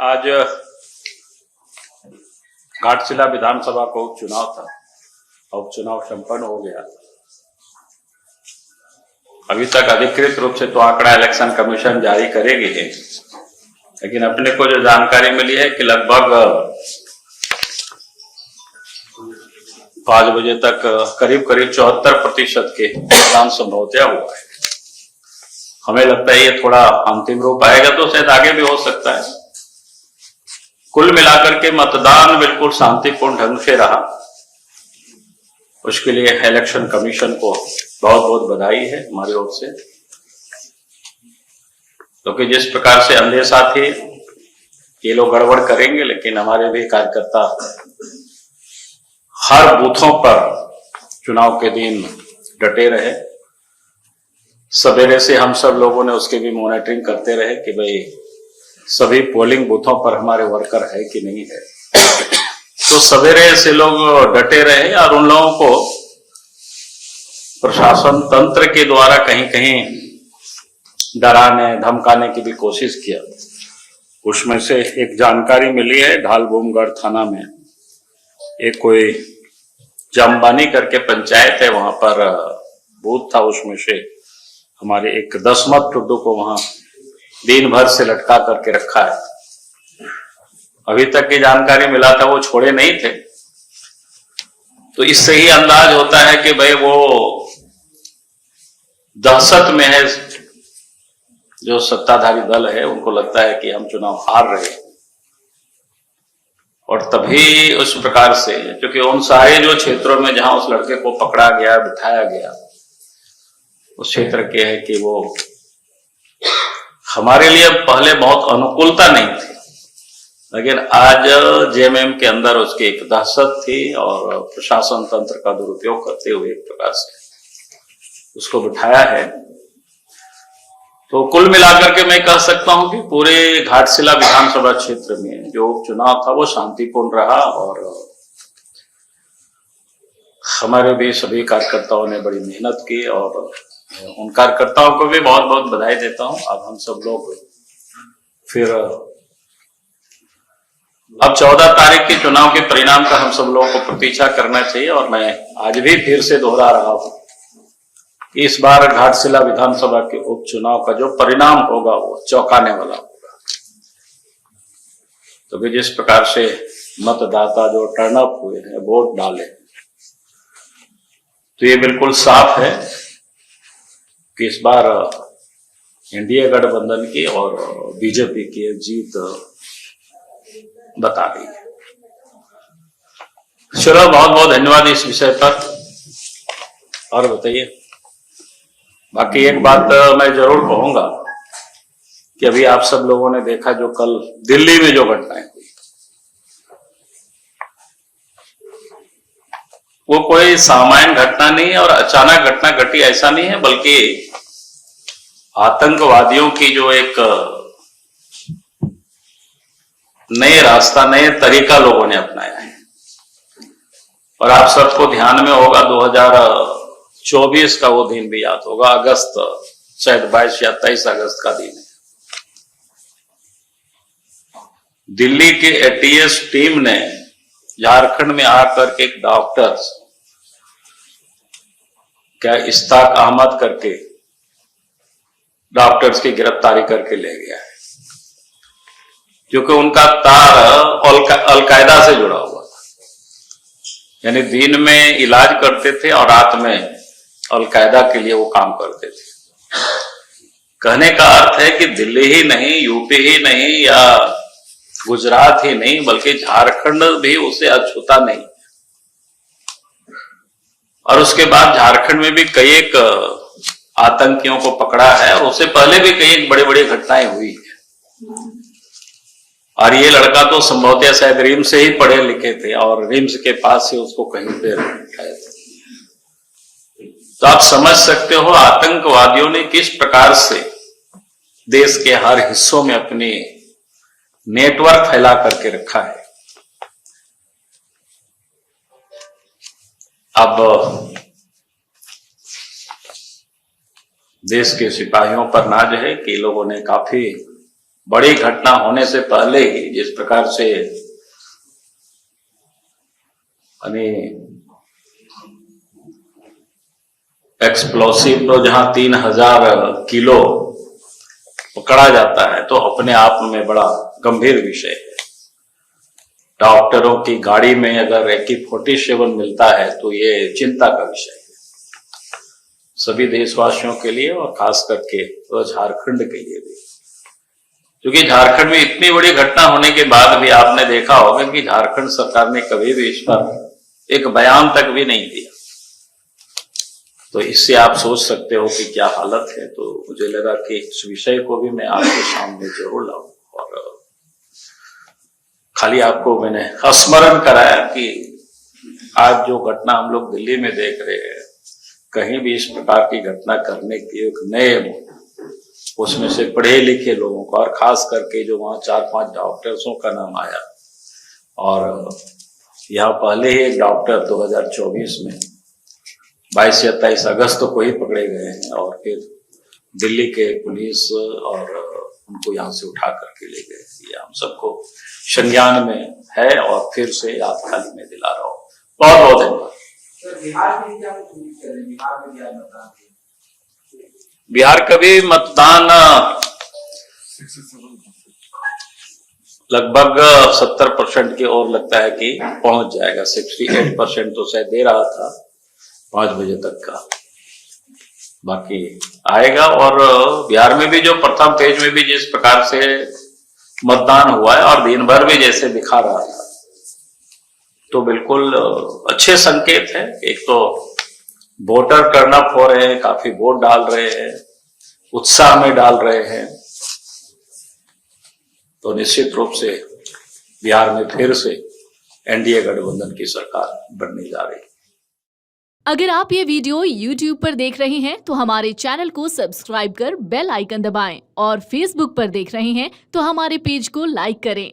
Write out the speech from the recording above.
आज घाटशिला विधानसभा का उपचुनाव था। उपचुनाव संपन्न हो गया। अभी तक अधिकृत रूप से तो आंकड़ा इलेक्शन कमीशन जारी करेगी है, लेकिन अपने को जो जानकारी मिली है कि लगभग 5 बजे तक करीब 74% के मतदान संभवतः हुआ है। हमें लगता है ये थोड़ा अंतिम रूप आएगा तो शायद आगे भी हो सकता है। कुल मिलाकर के मतदान बिल्कुल शांतिपूर्ण ढंग से रहा। उसके लिए इलेक्शन कमीशन को बहुत बहुत बधाई है हमारी ओर से, क्योंकि जिस प्रकार से अंदेशा थे ये लोग गड़बड़ करेंगे, लेकिन हमारे भी कार्यकर्ता हर बूथों पर चुनाव के दिन डटे रहे। सवेरे से हम सब लोगों ने उसकी भी मॉनिटरिंग करते रहे कि भाई सभी पोलिंग बूथों पर हमारे वर्कर है कि नहीं है। तो सवेरे से लोग डटे रहे और उन लोगों को प्रशासन तंत्र के द्वारा कहीं कहीं डराने धमकाने की भी कोशिश किया। उसमें से एक जानकारी मिली है, ढालबूमगढ़ थाना में एक कोई जमबानी करके पंचायत है, वहां पर बूथ था। उसमें से हमारे एक दसमत टुड्डू को वहां दिन भर से लटका करके रखा है। अभी तक की जानकारी मिला था वो छोड़े नहीं थे। तो इससे ही अंदाज होता है कि भाई वो दहशत में है। जो सत्ताधारी दल है उनको लगता है कि हम चुनाव हार रहे हैं, और तभी उस प्रकार से, क्योंकि उन सारे जो क्षेत्रों में जहां उस लड़के को पकड़ा गया बिठाया गया उस क्षेत्र के है कि वो हमारे लिए पहले बहुत अनुकूलता नहीं थी, लेकिन आज जेएमएम के अंदर उसकी एक दहशत थी और प्रशासन तंत्र का दुरुपयोग करते हुए एक प्रकार से उसको बिठाया है। तो कुल मिलाकर के मैं कह सकता हूं कि पूरे घाटशिला विधानसभा क्षेत्र में जो उपचुनाव था वो शांतिपूर्ण रहा, और हमारे भी सभी कार्यकर्ताओं ने बड़ी मेहनत की, और उन कार्यकर्ताओं को भी बहुत बहुत बधाई देता हूं। अब हम सब लोग फिर अब 14 तारीख के चुनाव के परिणाम का हम सब लोगों को प्रतीक्षा करना चाहिए। और मैं आज भी फिर से दोहरा रहा हूं कि इस बार घाटशिला विधानसभा के उपचुनाव का जो परिणाम होगा वो चौंकाने वाला होगा। तो जिस प्रकार से मतदाता जो टर्नअप हुए हैं, वोट डाले, तो ये बिल्कुल साफ है कि इस बार एनडीए गठबंधन की और बीजेपी की जीत बता रही है। चलो, बहुत बहुत धन्यवाद इस विषय पर। और बताइए, बाकी एक बात मैं जरूर कहूंगा कि अभी आप सब लोगों ने देखा जो कल दिल्ली में जो घटनाएं हुई, वो कोई सामान्य घटना नहीं है और अचानक घटना घटी ऐसा नहीं है, बल्कि आतंकवादियों की जो एक नए रास्ता, नए तरीका लोगों ने अपनाया है। और आप सबको ध्यान में होगा 2024 का वो दिन भी याद होगा, अगस्त, शायद 22 या 23 अगस्त का दिन है। दिल्ली के एटीएस टीम ने झारखंड में आकर के एक डॉक्टर क्या इश्ताक अहमद करके डॉक्टर्स की गिरफ्तारी करके ले गया है, क्योंकि उनका तार अलकायदा से जुड़ा हुआ था। यानी दिन में इलाज करते थे और रात में अलकायदा के लिए वो काम करते थे। कहने का अर्थ है कि दिल्ली ही नहीं, यूपी ही नहीं या गुजरात ही नहीं, बल्कि झारखंड भी उसे अछूता नहीं। और उसके बाद झारखंड में भी कई एक आतंकियों को पकड़ा है, और उससे पहले भी कई एक बड़ी बड़ी घटनाएं हुई है। और ये लड़का तो संभवतः शायद रिम्स से ही पढ़े लिखे थे, और रिम्स के पास से उसको कहीं पे उठाया था। तो आप समझ सकते हो आतंकवादियों ने किस प्रकार से देश के हर हिस्सों में अपनी नेटवर्क फैला करके रखा है। अब देश के सिपाहियों पर नाज है कि लोगों ने काफी बड़ी घटना होने से पहले ही जिस प्रकार से एक्सप्लोसिव तो जहां 3000 किलो पकड़ा जाता है तो अपने आप में बड़ा गंभीर विषय है। डॉक्टरों की गाड़ी में अगर AK-47 मिलता है तो ये चिंता का विषय है सभी देशवासियों के लिए और खास करके तो झारखंड के लिए भी, क्योंकि झारखंड में इतनी बड़ी घटना होने के बाद भी आपने देखा होगा कि झारखंड सरकार ने कभी भी इस पर एक बयान तक भी नहीं दिया। तो इससे आप सोच सकते हो कि क्या हालत है। तो मुझे लगा कि इस विषय को भी मैं आपके सामने जरूर लाऊं और खाली आपको मैंने स्मरण कराया कि आज जो घटना हम लोग दिल्ली में देख रहे हैं, कहीं भी इस प्रकार की घटना करने की एक नए उसमें से पढ़े लिखे लोगों का, और खास करके जो वहां 4-5 डॉक्टर्सों का नाम आया, और यहाँ पहले ही एक डॉक्टर 2024 में 22 या 23 अगस्त को ही पकड़े गए हैं और फिर दिल्ली के पुलिस और उनको यहाँ से उठा करके ले गए। ये हम सबको संज्ञान में है और फिर से याद खाली में दिला रहा हूँ। बहुत बहुत धन्यवाद। बिहार का भी मतदान लगभग 70% की ओर लगता है कि पहुंच जाएगा। 68% तो शायद दे रहा था 5 बजे तक का, बाकी आएगा। और बिहार में भी जो प्रथम फेज में भी जिस प्रकार से मतदान हुआ है और दिन भर भी जैसे दिखा रहा था, तो बिल्कुल अच्छे संकेत है। एक तो वोटर टर्न अप हो रहे हैं, काफी वोट डाल रहे हैं, उत्साह में डाल रहे हैं, तो निश्चित रूप से बिहार में फिर से एनडीए गठबंधन की सरकार बनने जा रही है। अगर आप ये वीडियो YouTube पर देख रहे हैं तो हमारे चैनल को सब्सक्राइब कर बेल आइकन दबाएं, और Facebook पर देख रहे हैं तो हमारे पेज को लाइक करें।